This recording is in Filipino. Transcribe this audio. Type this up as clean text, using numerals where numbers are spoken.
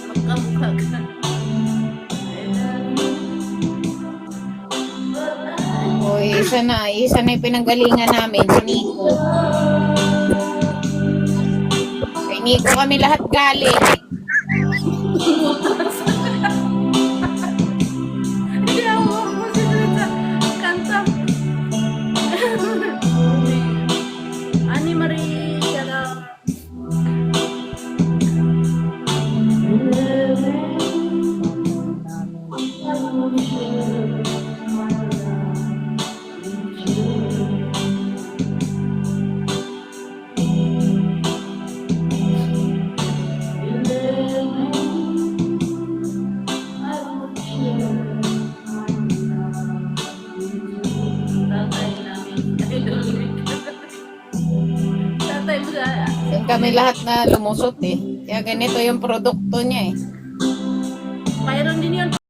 Magkamukha ka. O, isa na yung pinanggalingan namin, si Nico. Kay Nico kami lahat galing. Hindi ako masunod sa kanta. Ani Maria lang. Tatay namin. Tatay mo sa... Doon kami lahat na lumusot eh. Kaya ganito yung produkto niya eh.